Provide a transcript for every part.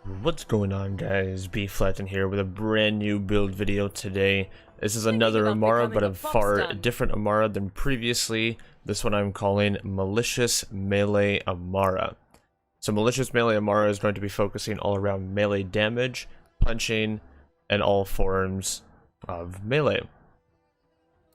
What's going on, guys? B Flatten here with a brand new build video today. This is another Amara, but a far different Amara than previously. This one I'm calling Malicious Melee Amara. So Malicious Melee Amara is going to be focusing all around melee damage, punching, and all forms of melee.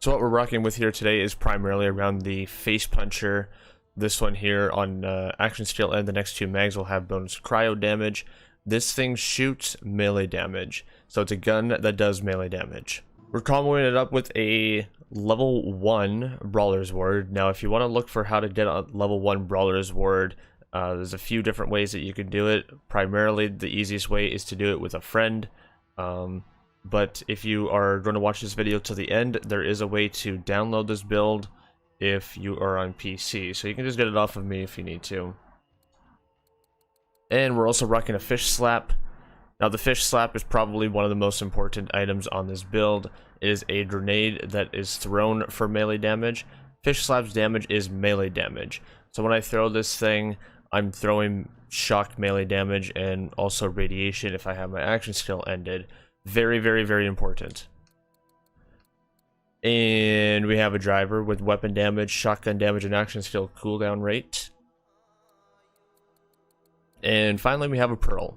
So what we're rocking with here today is primarily around the face puncher. This one here on action skill and the next two mags will have bonus cryo damage. This thing shoots melee damage, so it's a gun that does melee damage. We're comboing it up with a level 1 Brawler's Ward. Now if you want to look for how to get a level 1 Brawler's Ward, there's a few different ways that you can do it. Primarily the easiest way is to do it with a friend, but if you are going to watch this video to the end, there is a way to download this build if you are on PC, so you can just get it off of me if you need to. And we're also rocking a fish slap. Now the fish slap is probably one of the most important items on this build. It is a grenade that is thrown for melee damage. Fish slap's damage is melee damage. So when I throw this thing, I'm throwing shock melee damage and also radiation if I have my action skill ended. Very, very, very important. And we have a driver with weapon damage, shotgun damage, and action skill cooldown rate. And finally, we have a Pearl.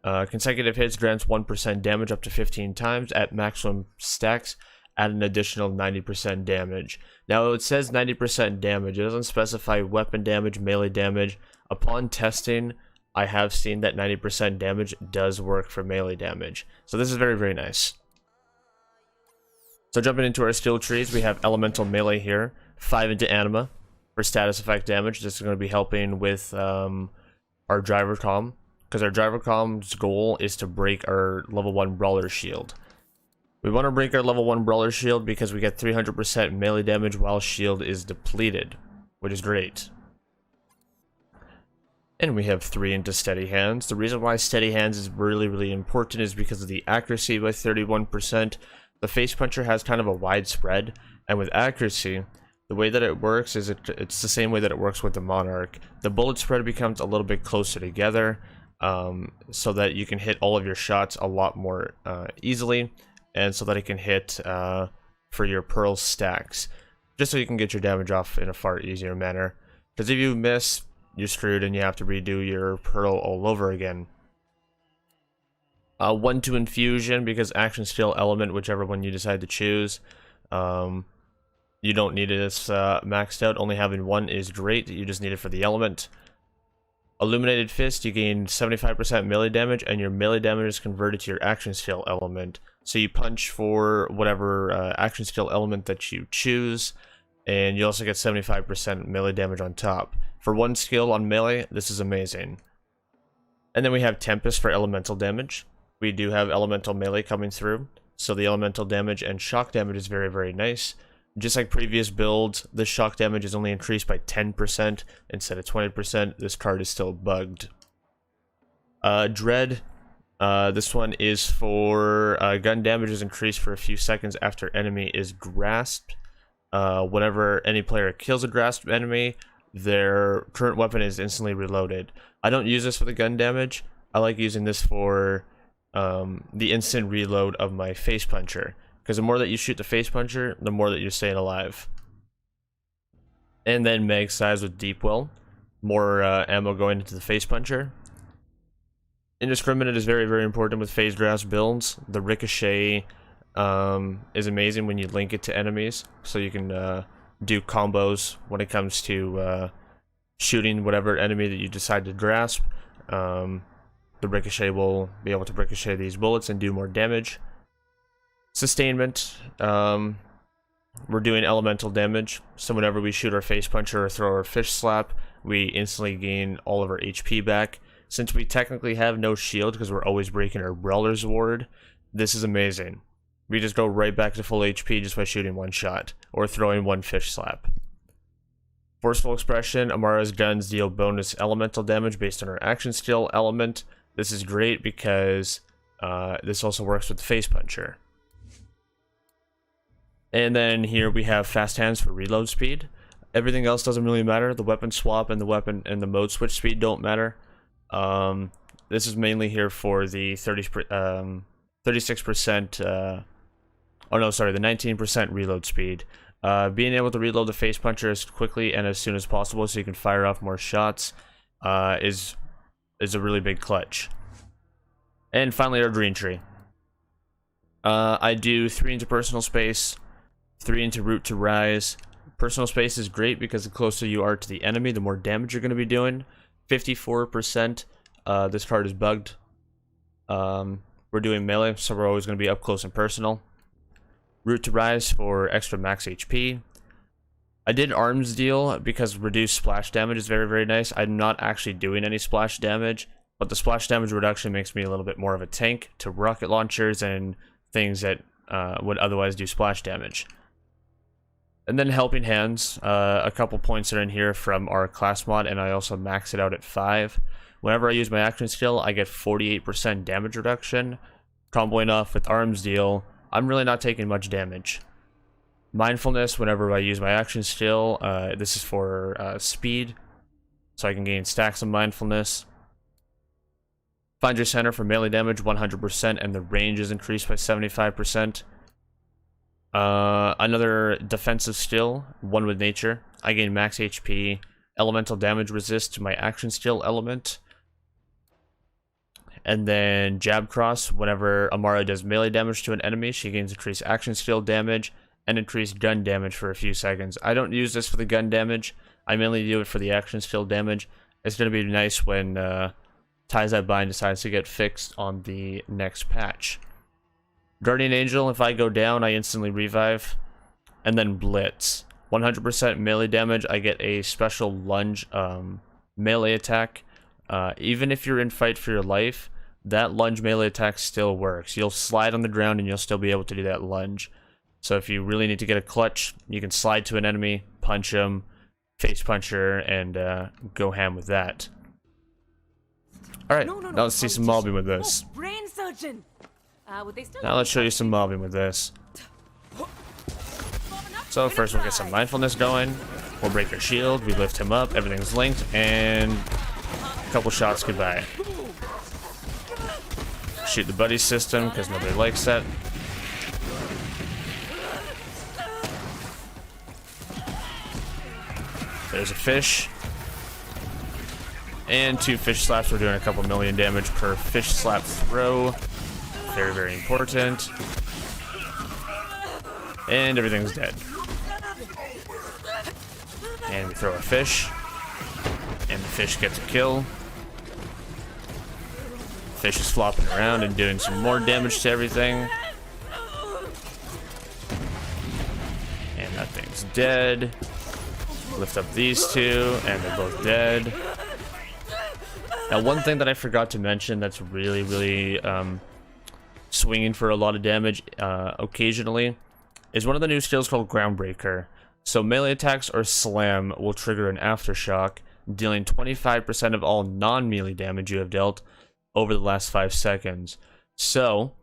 Consecutive hits grants 1% damage up to 15 times at maximum stacks at an additional 90% damage. Now, it says 90% damage. It doesn't specify weapon damage, melee damage. Upon testing, I have seen that 90% damage does work for melee damage. So this is very, very nice. So jumping into our skill trees, we have Elemental Melee here. 5 into Anima for status effect damage. This is going to be helping with our driver comm, because our driver comm's goal is to break our level 1 brawler shield. We want to break our level 1 brawler shield because we get 300% melee damage while shield is depleted, which is great. And we have 3 into steady hands. The reason why steady hands is really important is because of the accuracy by 31%. The face puncher has kind of a wide spread, and with accuracy, the way that it works is it's the same way that it works with the Monarch. The bullet spread becomes a little bit closer together, so that you can hit all of your shots a lot more easily, and so that it can hit for your Pearl stacks, just so you can get your damage off in a far easier manner. Because if you miss, you're screwed and you have to redo your Pearl all over again. 1 to Infusion, because action skill element, whichever one you decide to choose. You don't need this maxed out. Only having 1 is great. You just need it for the element. Illuminated Fist, you gain 75% melee damage, and your melee damage is converted to your action skill element. So you punch for whatever action skill element that you choose, and you also get 75% melee damage on top. For 1 skill on melee, this is amazing. And then we have Tempest for elemental damage. We do have elemental melee coming through, so the elemental damage and shock damage is very, very nice. Just like previous builds, the shock damage is only increased by 10% instead of 20%. This card is still bugged. Dread. This one is for gun damage is increased for a few seconds after enemy is grasped. Whenever any player kills a grasped enemy, their current weapon is instantly reloaded. I don't use this for the gun damage. I like using this for the instant reload of my face puncher. Because the more that you shoot the face puncher, the more that you're staying alive. And then mag size with Deep Well. More ammo going into the face puncher. Indiscriminate is very, very important with phase grasp builds. The ricochet is amazing when you link it to enemies. So you can do combos when it comes to shooting whatever enemy that you decide to grasp. The ricochet will be able to ricochet these bullets and do more damage. Sustainment, we're doing elemental damage, so whenever we shoot our face puncher or throw our fish slap, we instantly gain all of our HP back. Since we technically have no shield because we're always breaking our Brawler's Ward, this is amazing. We just go right back to full HP just by shooting 1 shot, or throwing 1 fish slap. Forceful Expression, Amara's guns deal bonus elemental damage based on her action skill element. This is great because this also works with the face puncher. And then here we have fast hands for reload speed. Everything else doesn't really matter. The weapon swap and the weapon and the mode switch speed don't matter. This is mainly here for the 36%, oh no, sorry, the 19% reload speed. Being able to reload the face puncher as quickly and as soon as possible so you can fire off more shots is a really big clutch. And finally, our green tree. I do 3 into personal space, 3 into root to rise. Personal space is great because the closer you are to the enemy, the more damage you're going to be doing. 54%. This card is bugged. We're doing melee, so we're always going to be up close and personal. Root to rise for extra max HP. I did arms deal because reduced splash damage is very, very nice. I'm not actually doing any splash damage, but the splash damage reduction makes me a little bit more of a tank to rocket launchers and things that would otherwise do splash damage. And then helping hands, a couple points are in here from our class mod, and I also max it out at 5. Whenever I use my action skill, I get 48% damage reduction. Comboing off with arms deal, I'm really not taking much damage. Mindfulness, whenever I use my action skill, this is for speed, so I can gain stacks of mindfulness. Find your center for melee damage 100%, and the range is increased by 75%. Another defensive skill, one with nature. I gain max HP, elemental damage resist to my action skill element. And then jab cross, whenever Amara does melee damage to an enemy, she gains increased action skill damage and increased gun damage for a few seconds. I don't use this for the gun damage, I mainly do it for the action skill damage. It's going to be nice when Ties That Bind decides to get fixed on the next patch. Guardian Angel, if I go down, I instantly revive. And then Blitz. 100% melee damage, I get a special lunge melee attack. Even if you're in fight for your life, that lunge melee attack still works. You'll slide on the ground and you'll still be able to do that lunge. So if you really need to get a clutch, you can slide to an enemy, punch him, face puncher, and go ham with that. Alright, now let's see some mobbing with this. Brain surgeon. Now let's show you some mobbing with this. So first we'll get some mindfulness going. We'll break our shield, we lift him up, everything's linked, and a couple shots goodbye. Shoot the buddy system, because nobody likes that. There's a fish. And 2 fish slaps. We're doing a couple million damage per fish slap throw. Very, very important. And everything's dead. And we throw a fish. And the fish gets a kill. Fish is flopping around and doing some more damage to everything. And that thing's dead. Lift up these two, and they're both dead. Now, one thing that I forgot to mention that's really, really swinging for a lot of damage occasionally is one of the new skills called Groundbreaker. So melee attacks or slam will trigger an aftershock, dealing 25% of all non-melee damage you have dealt over the last 5 seconds. So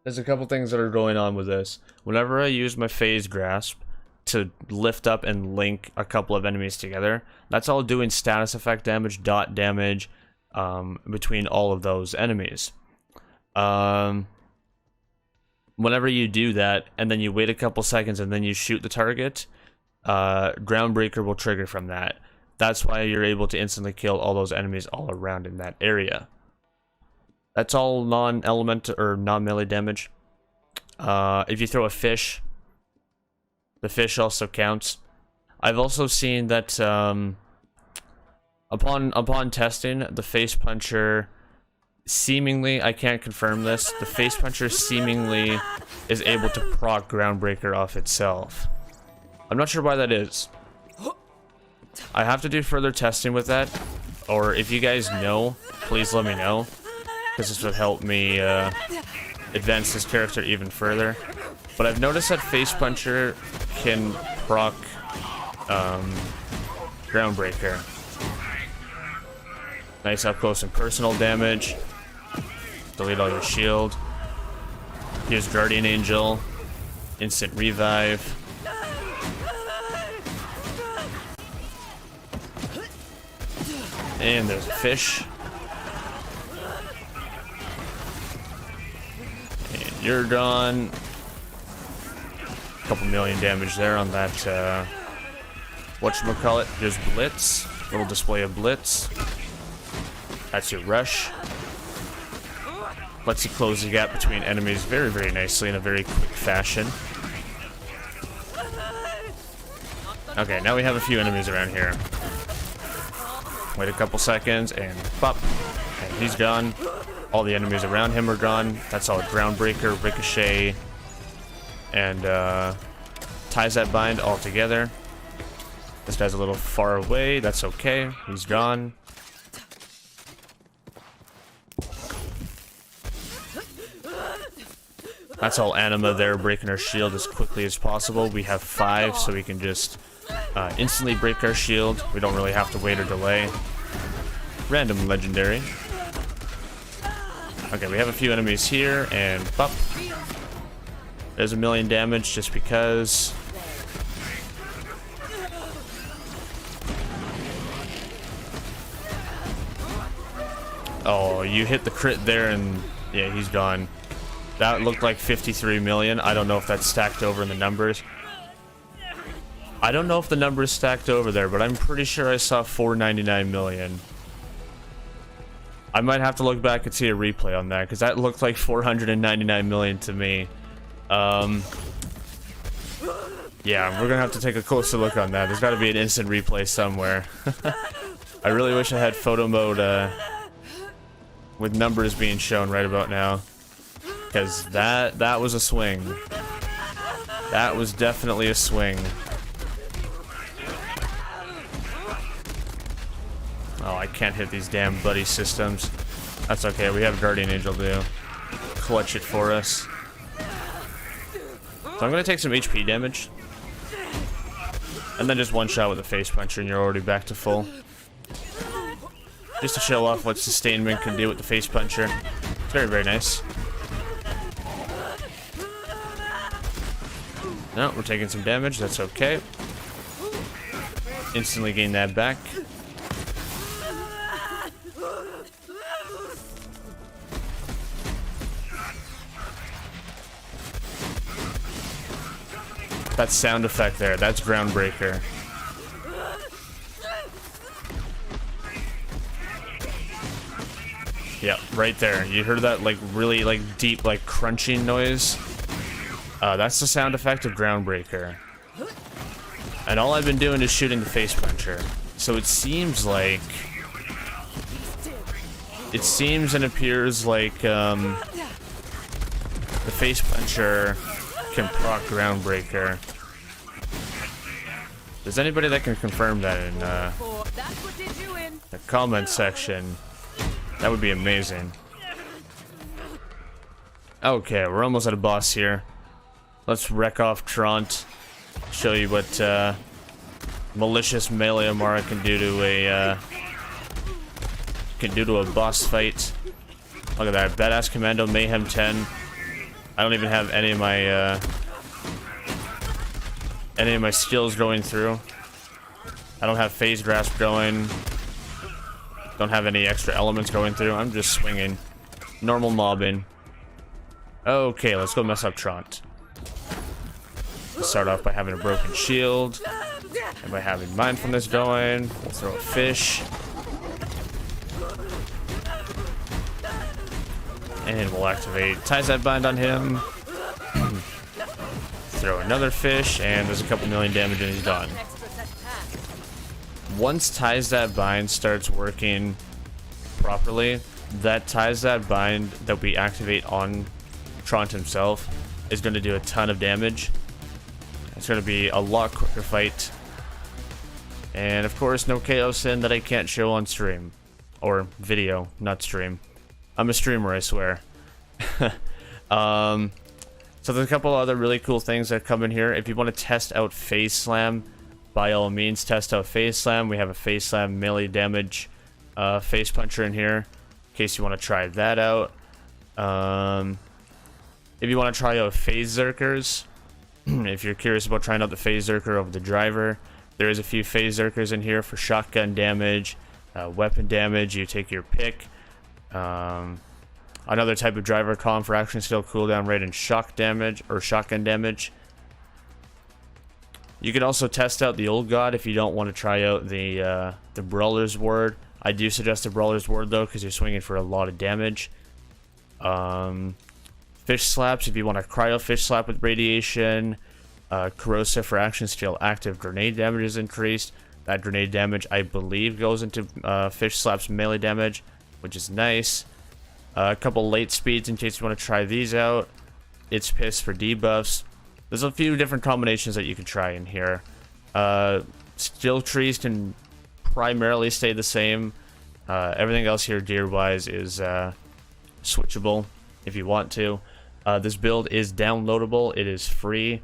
there's a couple things that are going on with this. Whenever I use my phase grasp to lift up and link a couple of enemies together, that's all doing status effect damage, dot damage between all of those enemies. Whenever you do that and then you wait a couple seconds and then you shoot the target, Groundbreaker will trigger from that. That's why you're able to instantly kill all those enemies all around in that area. That's all non-element or non-melee damage. If you throw a fish, the fish also counts. I've also seen that upon testing, the face puncher seemingly, I can't confirm this, the face puncher seemingly is able to proc Groundbreaker off itself. I'm not sure why that is. I have to do further testing with that, or if you guys know, please let me know, because this would help me advance this character even further. But I've noticed that face puncher can proc Groundbreaker. Nice up close and personal damage. Delete all your shield. Here's Guardian Angel. Instant revive. And there's a fish. You're gone. Couple million damage there on that, whatchamacallit. There's Blitz. Little display of Blitz. That's your rush. Lets you close the gap between enemies very, very nicely in a very quick fashion. Okay, now we have a few enemies around here. Wait a couple seconds, and pop. And he's gone. All the enemies around him are gone. That's all Groundbreaker, Ricochet, and ties that bind all together. This guy's a little far away. That's okay. He's gone. That's all Anima there, breaking our shield as quickly as possible. We have 5, so we can just instantly break our shield. We don't really have to wait or delay. Random legendary. Okay, we have a few enemies here, and pop. There's a million damage just because. Oh, you hit the crit there, and yeah, he's gone. That looked like 53 million. I don't know if that's stacked over in the numbers. I don't know if the numbers stacked over there, but I'm pretty sure I saw 499 million. I might have to look back and see a replay on that, because that looked like 499 million to me. Yeah, we're gonna have to take a closer look on that. There's gotta be an instant replay somewhere. I really wish I had photo mode, with numbers being shown right about now. Because that was a swing. That was definitely a swing. Oh, I can't hit these damn buddy systems. That's okay, we have Guardian Angel to clutch it for us. So I'm gonna take some HP damage. And then just one shot with a face puncher and you're already back to full. Just to show off what sustainment can do with the face puncher. It's very, very nice. No, we're taking some damage, that's okay. Instantly gain that back. That sound effect there, that's Groundbreaker. Yeah, right there. You heard that like really like deep like crunching noise? That's the sound effect of Groundbreaker. And all I've been doing is shooting the face puncher. So it seems like... It seems and appears like the face puncher can proc Groundbreaker. Is anybody that can confirm that in the comment section? That would be amazing. Okay, we're almost at a boss here. Let's wreck off Trant. Show you what Malicious melee Amara can do to a boss fight. Look at that, badass commando mayhem 10. I don't even have any of my skills going through. I don't have phase grasp going. Don't have any extra elements going through. I'm just swinging. Normal mobbing. Okay, let's go mess up Trant. Start off by having a broken shield. And by having mindfulness going. We'll throw a fish. And we'll activate Ties That Bind on him. Throw another fish, and there's a couple million damage and he's done. Once Ties That Bind starts working properly, that Ties That Bind that we activate on Trant himself is going to do a ton of damage. It's going to be a lot quicker fight. And of course, no KO sin that I can't show on stream. Or video, not stream. I'm a streamer, I swear. So there's a couple other really cool things that come in here. If you want to test out Phase Slam, by all means, test out Phase Slam. We have a Phase Slam melee damage face puncher in here, in case you want to try that out. If you want to try out Phase Zerkers, if you're curious about trying out the Phase Zerker over the driver, there is a few Phase Zerkers in here for shotgun damage, weapon damage. You take your pick. another type of driver column for action skill, cooldown rate, and shock damage or shotgun damage. You can also test out the Old God if you don't want to try out the Brawler's Ward. I do suggest the Brawler's Ward though, because you're swinging for a lot of damage. Fish slaps if you want to cryo fish slap with radiation. Corrosive for action skill, active grenade damage is increased. That grenade damage, I believe, goes into fish slaps melee damage, which is nice. A couple late speeds in case you want to try these out. It's piss for debuffs. There's a few different combinations that you can try in here. Skill trees can primarily stay the same. Everything else here gear-wise is switchable if you want to. This build is downloadable. It is free.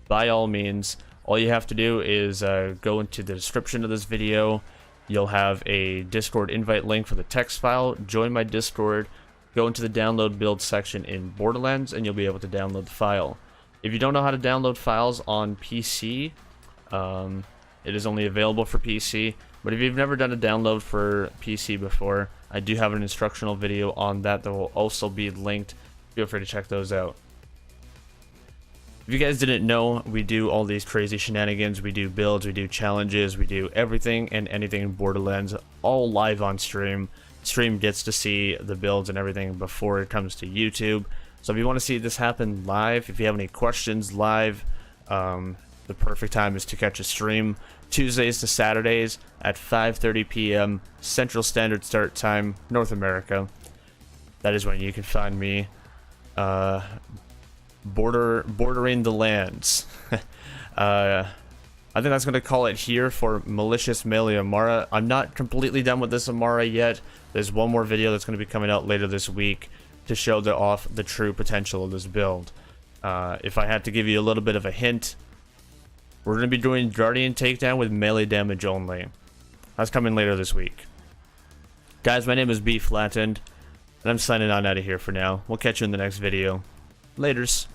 By all means, all you have to do is go into the description of this video. You'll have a Discord invite link for the text file. Join my Discord. Go into the download build section in Borderlands, and you'll be able to download the file. If you don't know how to download files on PC, it is only available for PC. But if you've never done a download for PC before, I do have an instructional video on that will also be linked. Feel free to check those out. If you guys didn't know, we do all these crazy shenanigans. We do builds, we do challenges, we do everything and anything in Borderlands, all live on stream. Stream gets to see the builds and everything before it comes to YouTube. So if you want to see this happen live, if you have any questions live, the perfect time is to catch a stream Tuesdays to Saturdays at 5:30 p.m. Central Standard Start Time, North America. That is when you can find me bordering the lands. I think that's going to call it here for Malicious Melee Amara. I'm not completely done with this Amara yet. There's one more video that's going to be coming out later this week to show the true potential of this build. If I had to give you a little bit of a hint, we're going to be doing Guardian Takedown with melee damage only. That's coming later this week. Guys, my name is B Flattened, and I'm signing on out of here for now. We'll catch you in the next video. Laters.